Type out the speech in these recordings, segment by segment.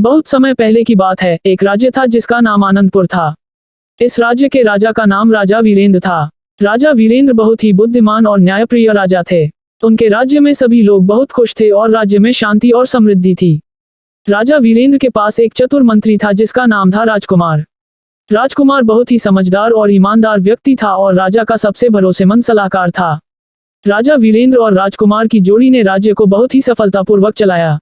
बहुत समय पहले की बात है, एक राज्य था जिसका नाम आनंदपुर था। इस राज्य के राजा का नाम राजा वीरेंद्र था। राजा वीरेंद्र बहुत ही बुद्धिमान और न्यायप्रिय राजा थे। उनके राज्य में सभी लोग बहुत खुश थे और राज्य में शांति और समृद्धि थी। राजा वीरेंद्र के पास एक चतुर मंत्री था जिसका नाम था राजकुमार। राजकुमार बहुत ही समझदार और ईमानदार व्यक्ति था और राजा का सबसे भरोसेमंद सलाहकार था। राजा वीरेंद्र और राजकुमार की जोड़ी ने राज्य को बहुत ही सफलतापूर्वक चलाया।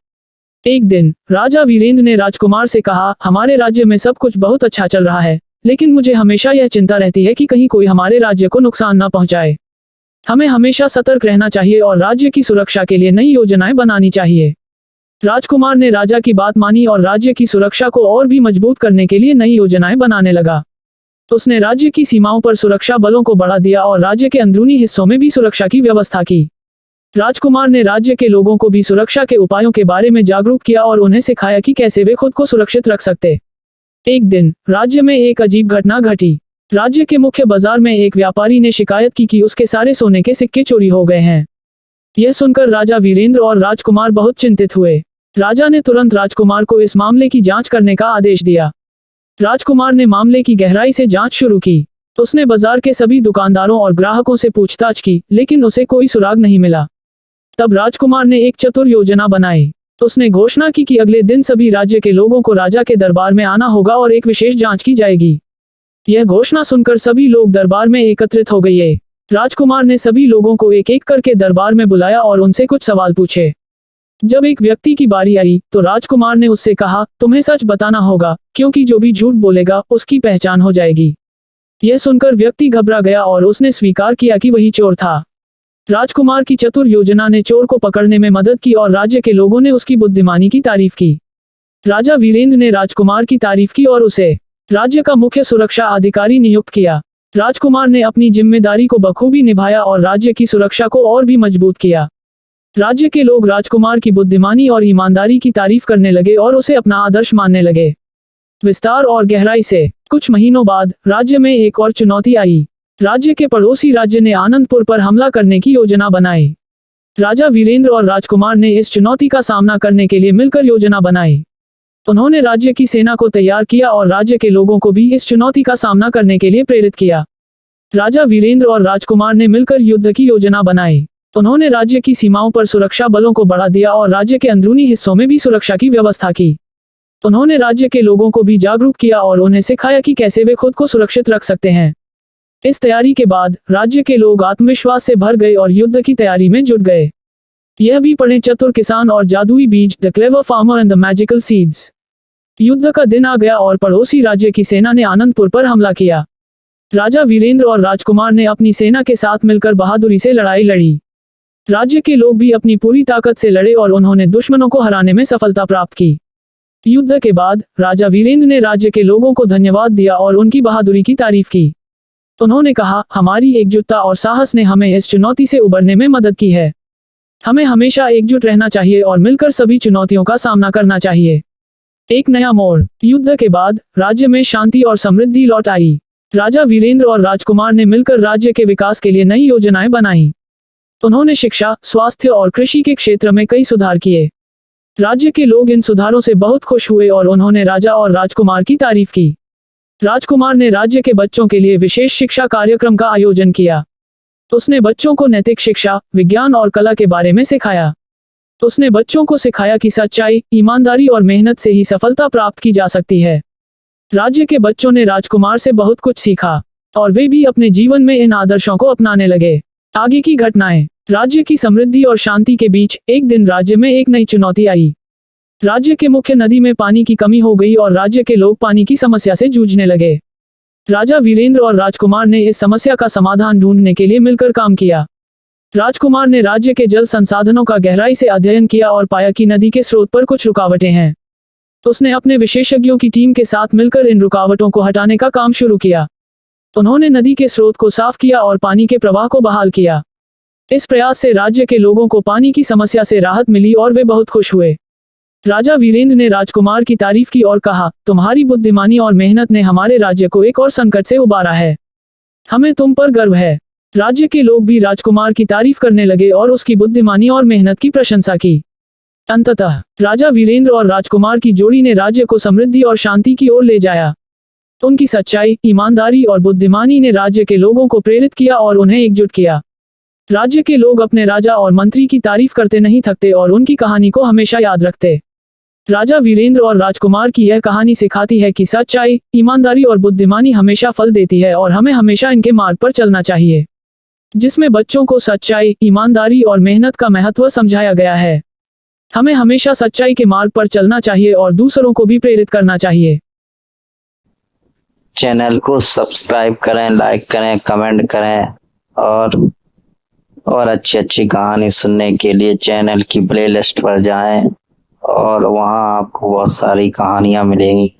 एक दिन राजा वीरेंद्र ने राजकुमार से कहा, हमारे राज्य में सब कुछ बहुत अच्छा चल रहा है, लेकिन मुझे हमेशा यह चिंता रहती है कि कहीं कोई हमारे राज्य को नुकसान न पहुंचाए। हमें हमेशा सतर्क रहना चाहिए और राज्य की सुरक्षा के लिए नई योजनाएं बनानी चाहिए। राजकुमार ने राजा की बात मानी और राज्य की सुरक्षा को और भी मजबूत करने के लिए नई योजनाएं बनाने लगा। उसने राज्य की सीमाओं पर सुरक्षा बलों को बढ़ा दिया और राज्य के अंदरूनी हिस्सों में भी सुरक्षा की व्यवस्था की। राजकुमार ने राज्य के लोगों को भी सुरक्षा के उपायों के बारे में जागरूक किया और उन्हें सिखाया कि कैसे वे खुद को सुरक्षित रख सकते। एक दिन राज्य में एक अजीब घटना घटी। राज्य के मुख्य बाजार में एक व्यापारी ने शिकायत की कि उसके सारे सोने के सिक्के चोरी हो गए हैं। यह सुनकर राजा वीरेंद्र और राजकुमार बहुत चिंतित हुए। राजा ने तुरंत राजकुमार को इस मामले की जांच करने का आदेश दिया। राजकुमार ने मामले की गहराई से जांच शुरू की। उसने बाजार के सभी दुकानदारों और ग्राहकों से पूछताछ की, लेकिन उसे कोई सुराग नहीं मिला। तब राजकुमार ने एक चतुर योजना बनाई। उसने घोषणा की कि अगले दिन सभी राज्य के लोगों को राजा के दरबार में आना होगा और एक विशेष जांच की जाएगी। यह घोषणा सुनकर सभी लोग दरबार में एकत्रित हो गए। राजकुमार ने सभी लोगों को एक एक करके दरबार में बुलाया और उनसे कुछ सवाल पूछे। जब एक व्यक्ति की बारी आई तो राजकुमार ने उससे कहा, तुम्हें सच बताना होगा, क्योंकि जो भी झूठ बोलेगा उसकी पहचान हो जाएगी। यह सुनकर व्यक्ति घबरा गया और उसने स्वीकार किया कि वही चोर था। राजकुमार की चतुर योजना ने चोर को पकड़ने में मदद की और राज्य के लोगों ने उसकी बुद्धिमानी की तारीफ की। राजा वीरेंद्र ने राजकुमार की तारीफ की और उसे राज्य का मुख्य सुरक्षा अधिकारी नियुक्त किया। राजकुमार ने अपनी जिम्मेदारी को बखूबी निभाया और राज्य की सुरक्षा को और भी मजबूत किया। राज्य के लोग राजकुमार की बुद्धिमानी और ईमानदारी की तारीफ करने लगे और उसे अपना आदर्श मानने लगे। विस्तार और गहराई से कुछ महीनों बाद राज्य में एक और चुनौती आई। राज्य के पड़ोसी राज्य ने आनंदपुर पर हमला करने की योजना बनाई। राजा वीरेंद्र और राजकुमार ने इस चुनौती का सामना करने के लिए मिलकर योजना बनाई। उन्होंने राज्य की सेना को तैयार किया और राज्य के लोगों को भी इस चुनौती का सामना करने के लिए प्रेरित किया। राजा वीरेंद्र और राजकुमार ने मिलकर युद्ध की योजना बनाई। उन्होंने राज्य की सीमाओं पर सुरक्षा बलों को बढ़ा दिया और राज्य के अंदरूनी हिस्सों में भी सुरक्षा की व्यवस्था की। उन्होंने राज्य के लोगों को भी जागरूक किया और उन्हें सिखाया कि कैसे वे खुद को सुरक्षित रख सकते हैं। इस तैयारी के बाद राज्य के लोग आत्मविश्वास से भर गए और युद्ध की तैयारी में जुट गए। यह भी पढ़ें चतुर किसान और जादुई बीज, the clever farmer and the magical seeds. युद्ध का दिन आ गया और पड़ोसी राज्य की सेना ने आनंदपुर पर हमला किया। राजा वीरेंद्र और राजकुमार ने अपनी सेना के साथ मिलकर बहादुरी से लड़ाई लड़ी। राज्य के लोग भी अपनी पूरी ताकत से लड़े और उन्होंने दुश्मनों को हराने में सफलता प्राप्त की। युद्ध के बाद राजा वीरेंद्र ने राज्य के लोगों को धन्यवाद दिया और उनकी बहादुरी की तारीफ की। उन्होंने कहा, हमारी एकजुटता और साहस ने हमें इस चुनौती से उबरने में मदद की है। हमें हमेशा एकजुट रहना चाहिए और मिलकर सभी चुनौतियों का सामना करना चाहिए। एक नया मोड़। युद्ध के बाद राज्य में शांति और समृद्धि लौट आई। राजा वीरेंद्र और राजकुमार ने मिलकर राज्य के विकास के लिए नई योजनाएं बनाई। उन्होंने शिक्षा, स्वास्थ्य और कृषि के क्षेत्र में कई सुधार किए। राज्य के लोग इन सुधारों से बहुत खुश हुए और उन्होंने राजा और राजकुमार की तारीफ की। राजकुमार ने राज्य के बच्चों के लिए विशेष शिक्षा कार्यक्रम का आयोजन किया। उसने बच्चों को नैतिक शिक्षा, विज्ञान और कला के बारे में सिखाया। उसने बच्चों को सिखाया कि सच्चाई, ईमानदारी और मेहनत से ही सफलता प्राप्त की जा सकती है। राज्य के बच्चों ने राजकुमार से बहुत कुछ सीखा और वे भी अपने जीवन में इन आदर्शों को अपनाने लगे। आगे की घटनाएं। राज्य की समृद्धि और शांति के बीच एक दिन राज्य में एक नई चुनौती आई। राज्य के मुख्य नदी में पानी की कमी हो गई और राज्य के लोग पानी की समस्या से जूझने लगे। राजा वीरेंद्र और राजकुमार ने इस समस्या का समाधान ढूंढने के लिए मिलकर काम किया। राजकुमार ने राज्य के जल संसाधनों का गहराई से अध्ययन किया और पाया कि नदी के स्रोत पर कुछ रुकावटें हैं। उसने अपने विशेषज्ञों की टीम के साथ मिलकर इन रुकावटों को हटाने का काम शुरू किया। उन्होंने नदी के स्रोत को साफ किया और पानी के प्रवाह को बहाल किया। इस प्रयास से राज्य के लोगों को पानी की समस्या से राहत मिली और वे बहुत खुश हुए। राजा वीरेंद्र ने राजकुमार की तारीफ की और कहा, तुम्हारी बुद्धिमानी और मेहनत ने हमारे राज्य को एक और संकट से उबारा है। हमें तुम पर गर्व है। राज्य के लोग भी राजकुमार की तारीफ करने लगे और उसकी बुद्धिमानी और मेहनत की प्रशंसा की। अंततः राजा वीरेंद्र और राजकुमार की जोड़ी ने राज्य को समृद्धि और शांति की ओर ले जाया। उनकी सच्चाई, ईमानदारी और बुद्धिमानी ने राज्य के लोगों को प्रेरित किया और उन्हें एकजुट किया। राज्य के लोग अपने राजा और मंत्री की तारीफ करते नहीं थकते और उनकी कहानी को हमेशा याद रखते। राजा वीरेंद्र और राजकुमार की यह कहानी सिखाती है कि सच्चाई, ईमानदारी और बुद्धिमानी हमेशा फल देती है और हमें हमेशा इनके मार्ग पर चलना चाहिए, जिसमें बच्चों को सच्चाई, ईमानदारी और मेहनत का महत्व समझाया गया है। हमें हमेशा सच्चाई के मार्ग पर चलना चाहिए और दूसरों को भी प्रेरित करना चाहिए। चैनल को सब्सक्राइब करें, लाइक करें, कमेंट करें और अच्छी अच्छी कहानी सुनने के लिए चैनल की प्लेलिस्ट पर जाएं और वहां आपको बहुत सारी कहानियां मिलेंगी।